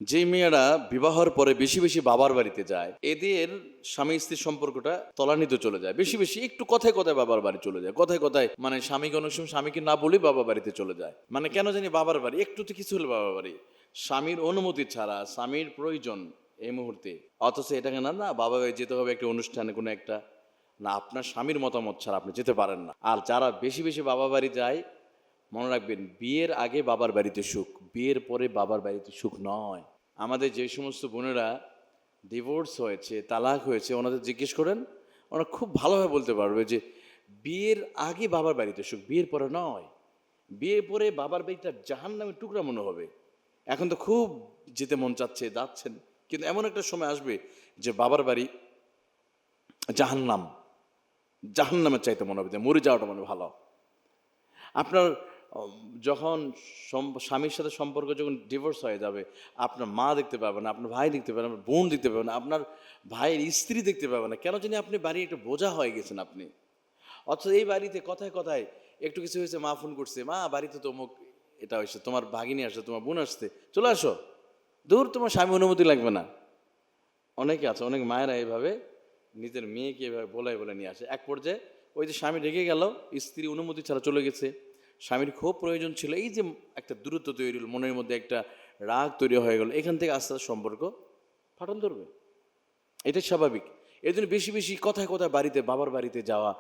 যে মেয়েরা বিবাহের পরে বেশি বেশি বাবার বাড়িতে যায়, এদের স্বামী স্ত্রীর সম্পর্কটা তলানিতে চলে যায়। বেশি বেশি একটু কথায় কথায় বাবার বাড়ি চলে যায়, কথায় কথায় মানে স্বামীকে অনেক সময় স্বামীকে না বলেই বাবার বাড়িতে চলে যায়। মানে কেন জানি বাবার বাড়ি একটু তো কিছু হলে বাবার বাড়ি, স্বামীর অনুমতি ছাড়া, স্বামীর প্রয়োজন এই মুহূর্তে, অথচ এটাকে না না বাবা বাড়ি যেতে হবে একটা অনুষ্ঠানে, কোনো একটা না, আপনার স্বামীর মতামত ছাড়া আপনি যেতে পারেন না। আর যারা বেশি বেশি বাবা বাড়ি যায়, মনে রাখবেন বিয়ের আগে বাবার বাড়িতে সুখ, বিয়ের পরে বাবার বাড়িতে সুখ নয়। আমাদের যে সমস্ত বোনেরা ডিভোর্স হয়েছে, তালাক হয়েছে, ওনাদের জিজ্ঞেস করেন, ওরা খুব ভালোভাবে বলতে পারবে যে বিয়ের আগে বাবার বাড়িতে সুখ, বিয়ের পরে নয়। বিয়ের পরে বাবার বাড়িটা জাহান্নামের টুকরা মনে হবে। এখন তো খুব যেতে মন চাচ্ছে, যাচ্ছেন, কিন্তু এমন একটা সময় আসবে যে বাবার বাড়ি জাহান্নাম, জাহান্নামের চাইতে মনে হবে যে মরে যাওয়াটা মনে ভালো। আপনার যখন স্বামীর সাথে সম্পর্ক যখন ডিভোর্স হয়ে যাবে, আপনার মা দেখতে পাবেন না, আপনার ভাই দেখতে পাবেন, আপনার বোন দেখতে পাবেন না, আপনার ভাইয়ের স্ত্রী দেখতে পাবেন না। কেন জানি আপনি বাড়ি একটা বোঝা হয়ে গেছেন আপনি। অথচ এই বাড়িতে কথায় কথায় একটু কিছু হয়েছে, মা ফোন করছে, মা বাড়িতে তো অমুক এটা হয়েছে, তোমার ভাগিনী আসছে, তোমার বোন আসছে, চলে আসো। দূর, তোমার স্বামী অনুমতি লাগবে না। অনেকে আছে, অনেক মায়েরা এইভাবে নিজের মেয়েকে এভাবে বলে বলে নিয়ে আসে। এক পর্যায়ে ওই যে স্বামী রেগে গেল, স্ত্রী অনুমতি ছাড়া চলে গেছে, স্বামীর খুব প্রয়োজন ছিল, এই যে একটা দূরত্ব তৈরি হল, মনের মধ্যে একটা রাগ তৈরি হয়ে গেল, এখান থেকে আস্তে আস্তে সম্পর্ক ফাটন ধরবে। এটাই স্বাভাবিক। এই জন্য বেশি বেশি কথায় কথায় বাড়িতে বাবার বাড়িতে যাওয়া,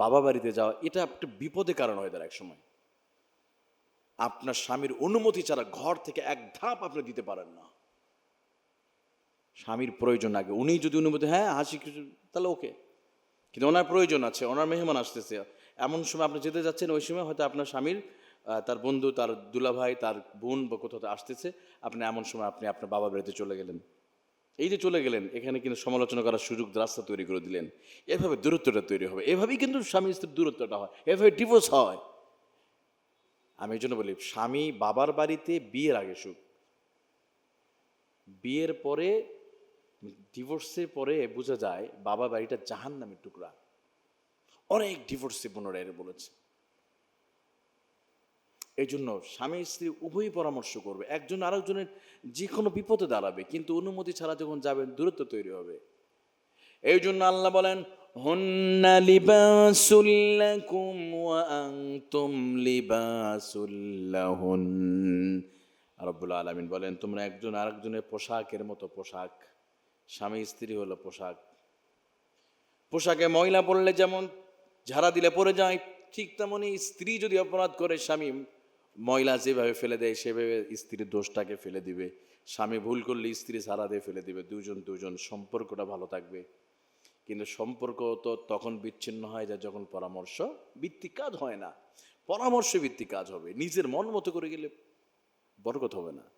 বাবা বাড়িতে যাওয়া, এটা একটা বিপদের কারণ হয়ে দাঁড়ায় এক সময়। আপনার স্বামীর অনুমতি ছাড়া ঘর থেকে এক ধাপ আপনি দিতে পারেন না। স্বামীর প্রয়োজন আগে, উনি যদি অনুমতি, হ্যাঁ হাসি কিছু, তাহলে ওকে। কিন্তু ওনার প্রয়োজন আছে, ওনার মেহমান আসতেছে, এমন সময় আপনি যেতে যাচ্ছেন, ওই সময় হয়তো আপনার স্বামীর তার বন্ধু, তার দুলাভাই, তার বোন বা কোথাও আসতেছে, আপনি এমন সময় আপনি আপনার বাবার বাড়িতে চলে গেলেন। এই যে চলে গেলেন, এখানে কিন্তু সমালোচনা করার সুযোগ, রাস্তা তৈরি করে দিলেন। এভাবে দূরত্বটা তৈরি হবে, এভাবেই কিন্তু স্বামী স্ত্রীর দূরত্বটা হয়, এভাবে ডিভোর্স হয়। আমি এই জন্য বলি, স্বামী বাবার বাড়িতে বিয়ের আগে সুখ, বিয়ের পরে, ডিভোর্সের পরে বোঝা যায় বাবা বাড়িটা জাহান্নামের টুকরা। অনেক ডিভোর্সে পুনরায় বলেছে। এই জন্য স্বামী স্ত্রী উভয়ই পরামর্শ করবে, একজন আরেকজনের যে কোনো বিপদে দাঁড়াবে, কিন্তু অনুমতি ছাড়া যখন যাবেন দূরত্ব তৈরি হবে। এই জন্য আল্লাহ বলেন, হুন্না লিবাসুল লাকুম ওয়া আনতুম লিবাসুল লাহুন। রব্বুল আলামিন বলেন, তোমরা একজন আরেকজনের পোশাকের মতো পোশাক। স্বামী স্ত্রী হলো পোশাক। পোশাকে ময়লা পড়লে যেমন ঝাড়া দিলে পড়ে যায়, ঠিক তেমনই স্ত্রী যদি অপরাধ করে, স্বামী ময়লা যেভাবে ফেলে দেয় সেভাবে স্ত্রীর দোষটাকে ফেলে দিবে। স্বামী ভুল করলে স্ত্রী ঝাড়া দিয়ে ফেলে দিবে, দুজন দুজন সম্পর্কটা ভালো থাকবে। কিন্তু সম্পর্ক তো তখন বিচ্ছিন্ন হয় যায় যখন পরামর্শ ভিত্তিক কাজ হয় না। পরামর্শ ভিত্তিক কাজ হবে, নিজের মন মতো করে গেলে বরকত হবে না।